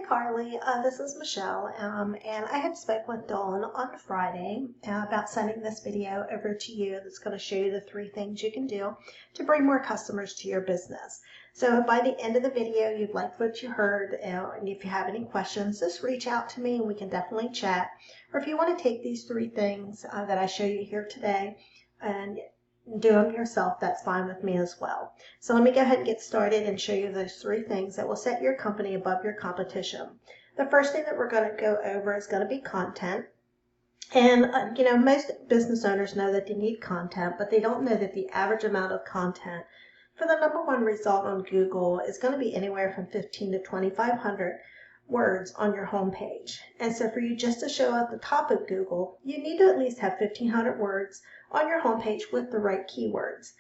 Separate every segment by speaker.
Speaker 1: Carly, this is Michelle, and I had spoken with Dawn on Friday about sending this video over to you that's going to show you the 3 things you can do to bring more customers to your business. So if by the end of the video you've liked what you heard, and if you have any questions, just reach out to me and we can definitely chat. Or if you want to take these 3 things that I show you here today and do them yourself, that's fine with me as well. So let me go ahead and get started and show you those 3 things that will set your company above your competition. The first thing that we're going to go over is going to be content. And most business owners know that they need content, but they don't know that the average amount of content for the #1 result on Google is going to be anywhere from 15 to 2,500 words on your home page. And so for you just to show at the top of Google, you need to at least have 1,500 words on your home page with the right keywords.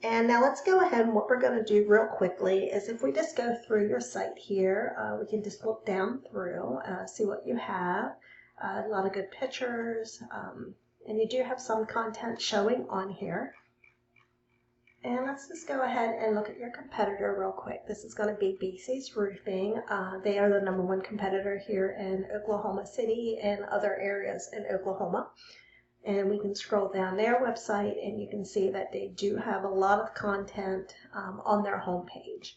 Speaker 1: And now let's go ahead, and what we're going to do real quickly is if we just go through your site here, we can just look down through, see what you have. A lot of good pictures, and you do have some content showing on here. And let's just go ahead and look at your competitor real quick. This is going to be BC's Roofing. They are the #1 competitor here in Oklahoma City and other areas in Oklahoma. And we can scroll down their website and you can see that they do have a lot of content on their homepage.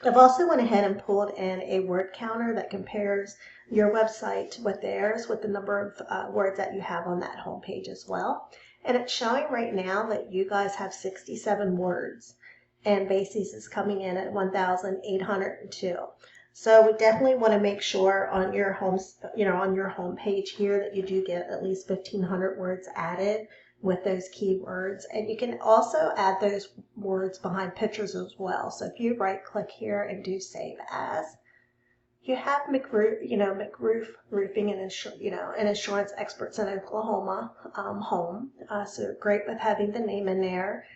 Speaker 1: I've also went ahead and pulled in a word counter that compares your website with theirs with the number of words that you have on that homepage as well. And it's showing right now that you guys have 67 words and Basis is coming in at 1,802. So we definitely want to make sure on your home page here that you do get at least 1,500 words added with those keywords, and you can also add those words behind pictures as well. So if you right click here and do save as, you have McRoof Roofing and insurance experts in Oklahoma home. So great with having the name in there.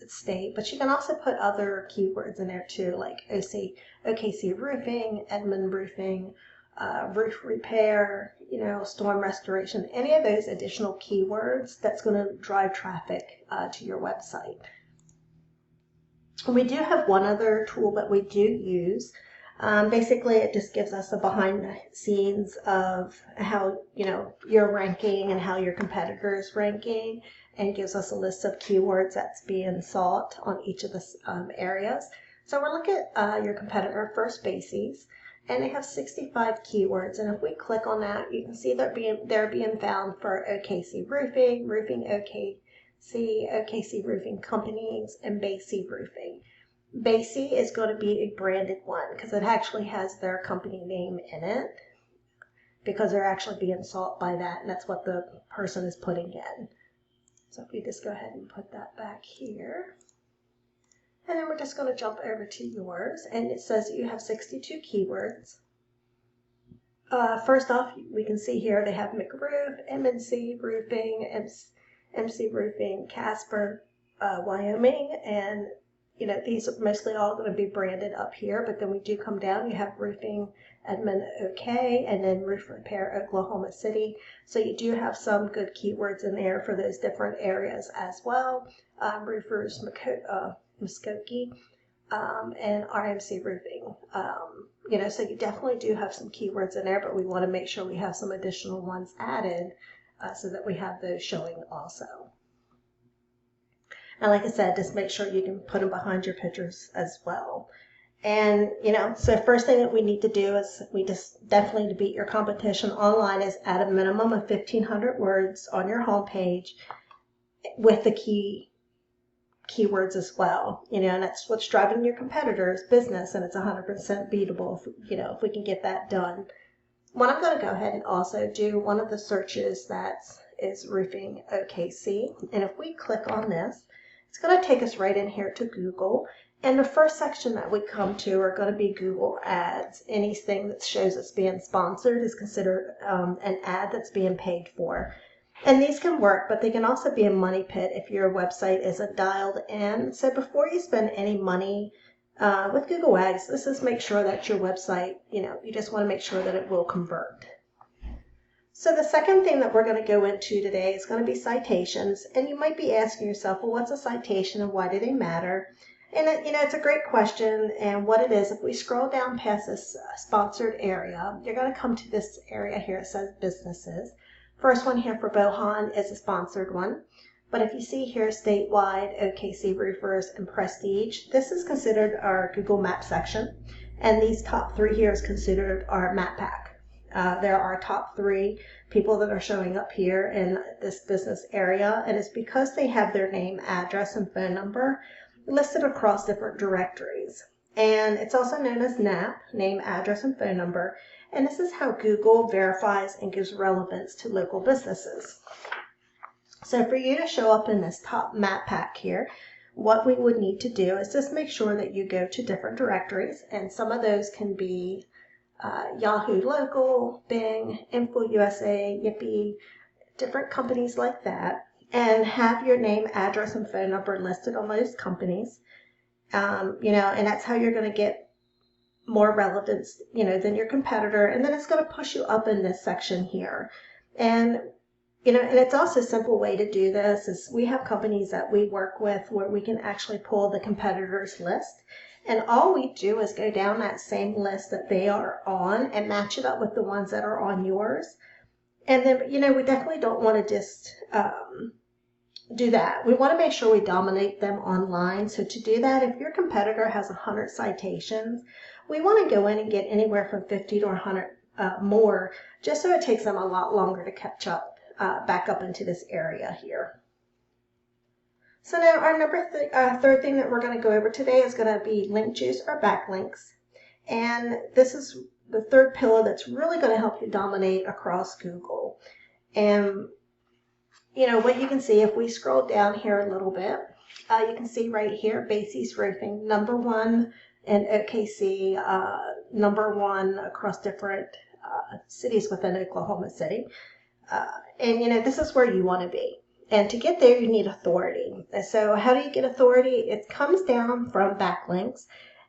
Speaker 1: State, but you can also put other keywords in there too, like OKC Roofing, Edmond Roofing, roof repair, storm restoration, any of those additional keywords that's going to drive traffic to your website. We do have one other tool that we do use. Basically, it just gives us a behind the scenes of how you're ranking and how your competitor is ranking, and gives us a list of keywords that's being sought on each of the areas. So we'll look at your competitor first, Basis, and they have 65 keywords. And if we click on that, you can see they're being found for OKC Roofing, Roofing OKC, OKC Roofing Companies, and Basis Roofing. Basis is going to be a branded one because it actually has their company name in it, because they're actually being sought by that, and that's what the person is putting in. So if we just go ahead and put that back here. And then we're just going to jump over to yours, and it says that you have 62 keywords. First off, we can see here they have McRoof, MNC Roofing, MC Roofing, Casper, Wyoming, and these are mostly all going to be branded up here, but then we do come down. You have Roofing Edmond, OK, and then Roof Repair Oklahoma City. So you do have some good keywords in there for those different areas as well. Roofers Muskogee and RMC Roofing. So you definitely do have some keywords in there, but we want to make sure we have some additional ones added so that we have those showing also. And like I said, just make sure you can put them behind your pictures as well. And, so first thing that we need to do is we just definitely, to beat your competition online, is add a minimum of 1,500 words on your homepage with the keywords as well. And that's what's driving your competitors' business, and it's 100% beatable if we can get that done. What I'm going to go ahead and also do, one of the searches that is Roofing OKC. And if we click on this, it's going to take us right in here to Google. And the first section that we come to are going to be Google ads. Anything that shows it's being sponsored is considered an ad that's being paid for. And these can work, but they can also be a money pit if your website isn't dialed in. So before you spend any money with Google ads, let's just make sure that your website, you just want to make sure that it will convert. So the second thing that we're going to go into today is going to be citations. And you might be asking yourself, well, what's a citation and why do they matter? And it's a great question. And what it is, if we scroll down past this sponsored area, you're going to come to this area here. It says businesses. First one here for Bohan is a sponsored one. But if you see here statewide, OKC roofers, and prestige, this is considered our Google Map section. And these top three here is considered our map pack. There are top three people that are showing up here in this business area. And it's because they have their name, address, and phone number listed across different directories. And it's also known as NAP, name, address, and phone number. And this is how Google verifies and gives relevance to local businesses. So for you to show up in this top map pack here, what we would need to do is just make sure that you go to different directories, and some of those can be Yahoo Local, Bing, InfoUSA, Yippee, different companies like that, and have your name, address, and phone number listed on those companies. And that's how you're going to get more relevance, than your competitor. And then it's going to push you up in this section here. And and it's also a simple way to do this is we have companies that we work with where we can actually pull the competitors list. And all we do is go down that same list that they are on and match it up with the ones that are on yours. And then, we definitely don't want to just do that. We want to make sure we dominate them online. So to do that, if your competitor has 100 citations, we want to go in and get anywhere from 50 to 100 more, just so it takes them a lot longer to catch up. Back up into this area here. So now our third thing that we're going to go over today is going to be link juice or backlinks. And this is the third pillar that's really going to help you dominate across Google. And what you can see if we scroll down here a little bit, you can see right here, Basie's Roofing, #1 in OKC, #1 across different cities within Oklahoma City. And this is where you want to be. And to get there, you need authority. So how do you get authority? It comes down from backlinks.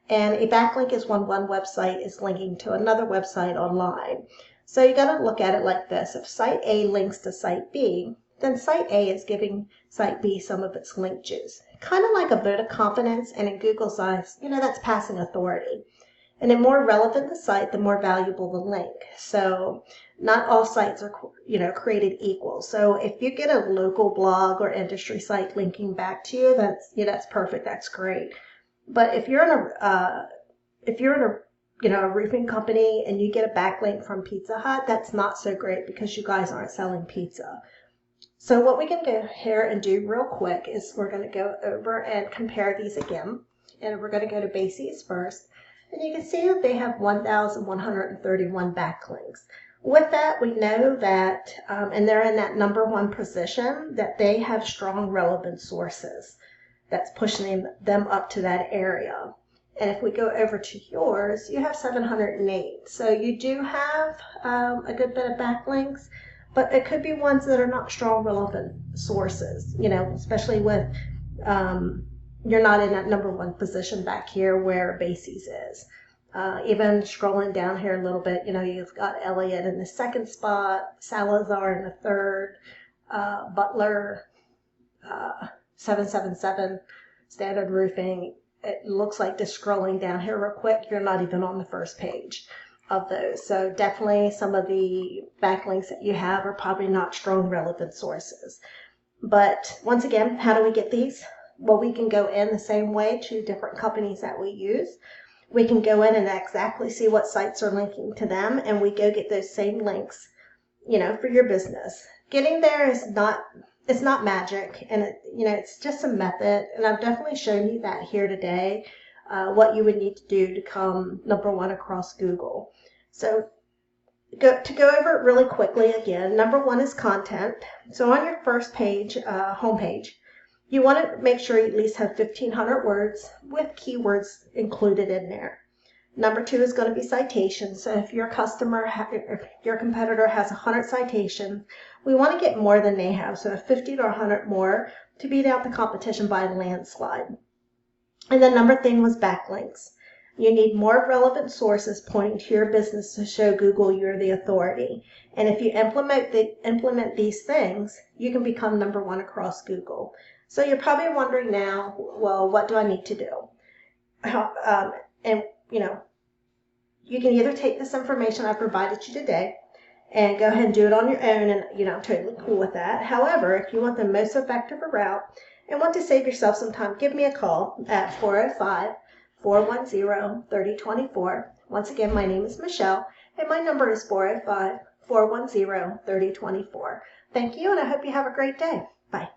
Speaker 1: And a backlink is when one website is linking to another website online. So you got to look at it like this. If site A links to site B, then site A is giving site B some of its link juice. Kind of like a vote of confidence. And in Google's eyes, that's passing authority. And the more relevant the site, the more valuable the link. So not all sites are, created equal. So if you get a local blog or industry site linking back to you, that's perfect. That's great. But if you're in a roofing company and you get a backlink from Pizza Hut, that's not so great because you guys aren't selling pizza. So what we can go here and do real quick is we're going to go over and compare these again. And we're going to go to Basie's first. And you can see that they have 1,131 backlinks. With that, we know that, and they're in that #1 position, that they have strong relevant sources. That's pushing them up to that area. And if we go over to yours, you have 708. So you do have a good bit of backlinks, but it could be ones that are not strong relevant sources, especially with you're not in that #1 position back here where Basie's is. Even scrolling down here a little bit, you've got Elliott in the second spot, Salazar in the third, Butler, 777, Standard Roofing. It looks like just scrolling down here real quick, you're not even on the first page of those. So definitely some of the backlinks that you have are probably not strong relevant sources. But once again, how do we get these? Well, we can go in the same way to different companies that we use. We can go in and exactly see what sites are linking to them, and we go get those same links, for your business. Getting there it's not magic, and it's just a method, and I've definitely shown you that here today, what you would need to do to come #1 across Google. So to go over it really quickly again, #1 is content. So on your first page, homepage, you want to make sure you at least have 1,500 words with keywords included in there. #2 is going to be citations. So if your competitor has 100 citations, we want to get more than they have. So 50 to 100 more to beat out the competition by a landslide. And then #3 was backlinks. You need more relevant sources pointing to your business to show Google you're the authority. And if you implement these things, you can become #1 across Google. So you're probably wondering now, well, what do I need to do? And, you can either take this information I provided you today and go ahead and do it on your own, and I'm totally cool with that. However, if you want the most effective route and want to save yourself some time, give me a call at 405-410-3024. Once again, my name is Michelle, and my number is 405-410-3024. Thank you, and I hope you have a great day. Bye.